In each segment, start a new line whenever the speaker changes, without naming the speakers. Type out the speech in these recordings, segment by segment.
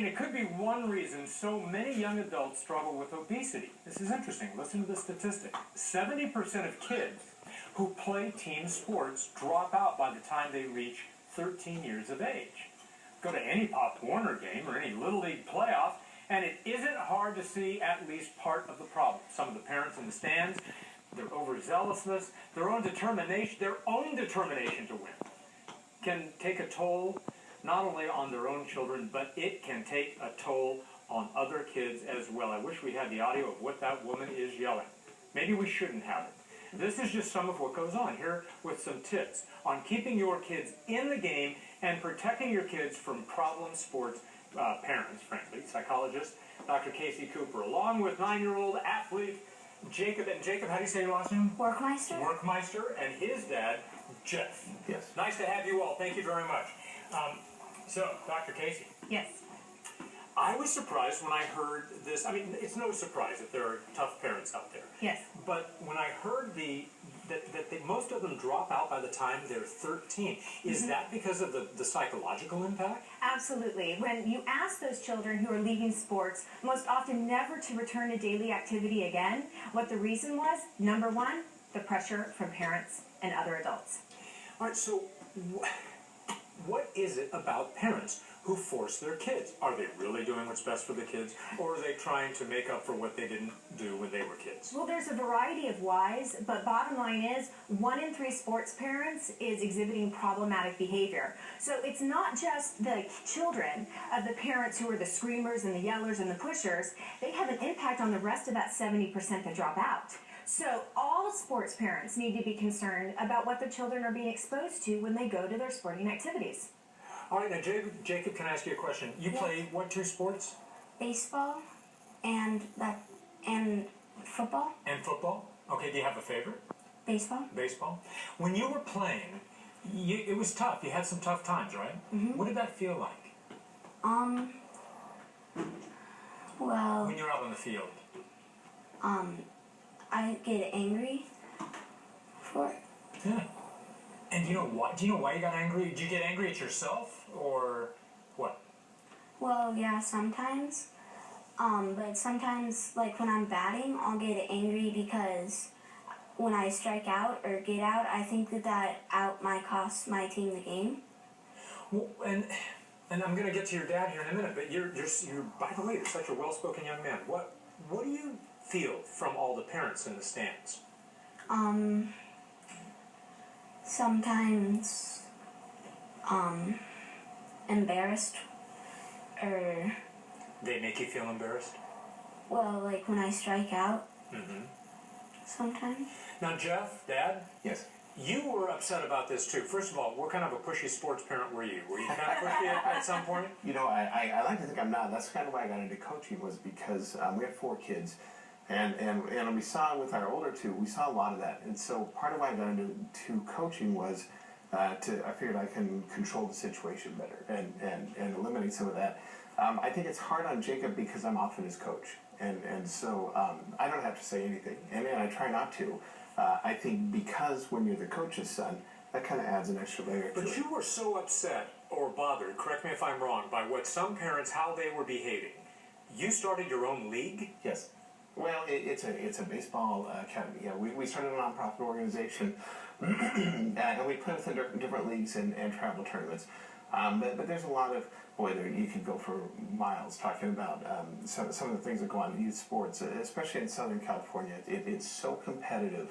It could be one reason so many young adults struggle with obesity. This is interesting. Listen to the statistic. 70% of kids who play team sports drop out by the time they reach 13 years of age. Go to any Pop Warner game or any Little League playoff, and it isn't hard to see at least part of the problem. Some of the parents in the stands, their overzealousness, their own determination to win can take a toll not only on their own children, but it can take a toll on other kids as well. I wish we had the audio of what that woman is yelling. Maybe we shouldn't have it. This is just some of what goes on here with some tips on keeping your kids in the game and protecting your kids from problem sports parents, frankly. Psychologist Dr. Casey Cooper, along with 9-year-old athlete Jacob. And Jacob, how do you say your last name?
Workmeister.
Workmeister, and his dad, Jeff.
Yes. Nice
to have you all. Thank you very much. So, Dr. Casey.
Yes.
I was surprised when I heard this. I mean, it's no surprise that there are tough parents out there.
Yes.
But when I heard that most of them drop out by the time they're 13, is that because of the psychological impact?
Absolutely. When you ask those children who are leaving sports, most often never to return to daily activity again, what the reason was, number one, the pressure from parents and other adults.
All right, so what is it about parents who force their kids? Are they really doing what's best for the kids, or are they trying to make up for what they didn't do when they were kids?
Well, there's a variety of whys, but bottom line is 1 in 3 sports parents is exhibiting problematic behavior. So it's not just the children of the parents who are the screamers and the yellers and the pushers. They have an impact on the rest of that 70% that drop out. So all sports parents need to be concerned about what their children are being exposed to when they go to their sporting activities.
All right, now Jacob, can I ask you a question? You play what 2 sports?
Baseball and football.
And football? Okay, do you have a favorite?
Baseball.
Baseball. When you were playing, it was tough. You had some tough times, right?
Mm-hmm.
What did that feel like?
Well,
when you're out on the field?
I get angry for it.
Yeah. And do you know why you got angry? Did you get angry at yourself, or what?
Well, yeah, sometimes. But sometimes, like when I'm batting, I'll get angry because when I strike out or get out, I think that out might cost my team the game.
Well, and I'm going to get to your dad here in a minute, but you're by the way, you're such a well-spoken young man. What do you feel from all the parents in the stands?
Sometimes, embarrassed, or...
They make you feel embarrassed?
Well, like when I strike out.
Mm-hmm.
Sometimes.
Now, Jeff, Dad?
Yes.
You were upset about this, too. First of all, what kind of a pushy sports parent were you? Were you kind of pushy at some point?
You know, I like to think I'm not. That's kind of why I got into coaching, was because we had 4 kids. And we saw with our older 2, we saw a lot of that. And so part of why I got into coaching was I figured I can control the situation better and eliminate some of that. I think it's hard on Jacob because I'm often his coach. And so I don't have to say anything. And I try not to. I think because when you're the coach's son, that kind of adds an extra layer to it.
But you were so upset or bothered, correct me if I'm wrong, by what some parents, how they were behaving. You started your own league?
Yes. Well, it's a baseball academy. Yeah, we started a nonprofit organization, and we play within different leagues and travel tournaments. But there's a lot of, you could go for miles talking about some of the things that go on in youth sports, especially in Southern California. It's so competitive,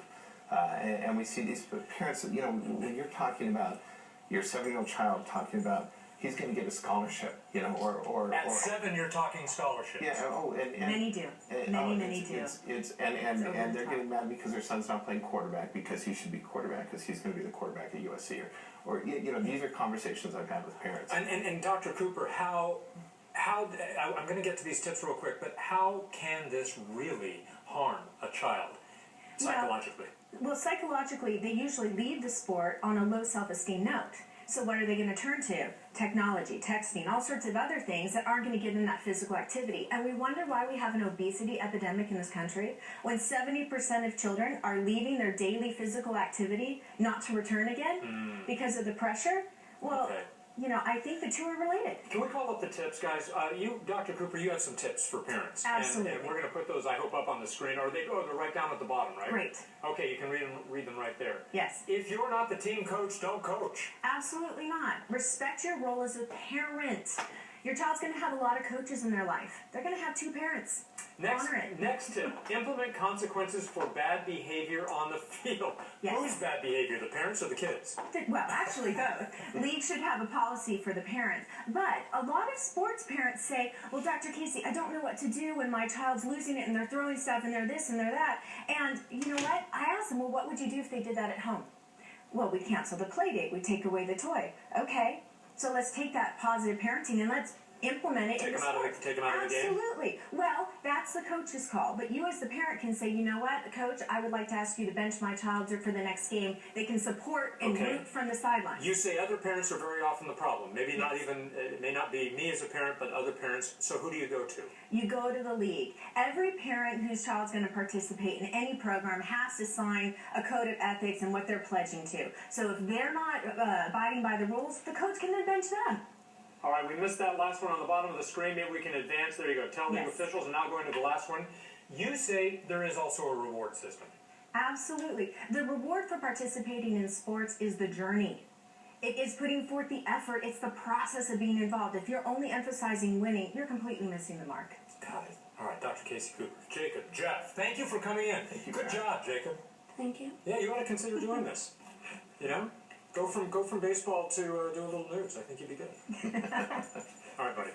and we see these parents, when you're talking about your 7-year-old child talking about he's going to get a scholarship, or
at 7 you're talking scholarships.
Yeah. And
many do. Many do.
And they're getting mad because their son's not playing quarterback because he should be quarterback because he's going to be the quarterback at USC or these are conversations I've had with parents.
And Dr. Cooper, how I'm going to get to these tips real quick, but how can this really harm a child psychologically?
Well, psychologically, they usually leave the sport on a low self-esteem note. So what are they going to turn to? Technology, texting, all sorts of other things that aren't going to give them that physical activity. And we wonder why we have an obesity epidemic in this country when 70% of children are leaving their daily physical activity not to return again because of the pressure. Well, you know, I think the two are related.
Can we call up the tips, guys? You, Dr. Cooper, you have some tips for parents.
Absolutely.
And we're going to put those, I hope, up on the screen. Or they're right down at the bottom, right?
Great.
Okay, you can read them right there.
Yes.
If you're not the team coach, don't coach.
Absolutely not. Respect your role as a parent. Your child's going to have a lot of coaches in their life. They're going to have two parents.
Next tip, implement consequences for bad behavior on the field.
Yes.
Who's bad behavior, the parents or the kids?
Well, actually both. Leagues should have a policy for the parents. But a lot of sports parents say, well, Dr. Casey, I don't know what to do when my child's losing it and they're throwing stuff and they're this and they're that. And you know what? I asked them, well, what would you do if they did that at home? Well, we'd cancel the play date. We'd take away the toy. Okay, so let's take that positive parenting and let's implement it in the sports.
Take them out of the game?
Absolutely. Well, that's the coach's call. But you as the parent can say, you know what, coach, I would like to ask you to bench my child for the next game. They can support and root from the sidelines.
You say other parents are very often the problem. Maybe not even, it may not be me as a parent, but other parents. So who do you go to?
You go to the league. Every parent whose child's going to participate in any program has to sign a code of ethics and what they're pledging to. So if they're not abiding by the rules, the coach can then bench them.
All right, we missed that last one on the bottom of the screen. Maybe we can advance. There you go. Tell league officials, and now going to the last one. You say there is also a reward system.
Absolutely. The reward for participating in sports is the journey. It is putting forth the effort. It's the process of being involved. If you're only emphasizing winning, you're completely missing the mark.
Got it. All right, Dr. Casey Cooper. Jacob, Jeff, thank you for coming in. Good job, Jacob.
Thank you.
Yeah, you ought to consider doing this. You know? Go from baseball to do a little news. I think you'd be good. All right, buddy.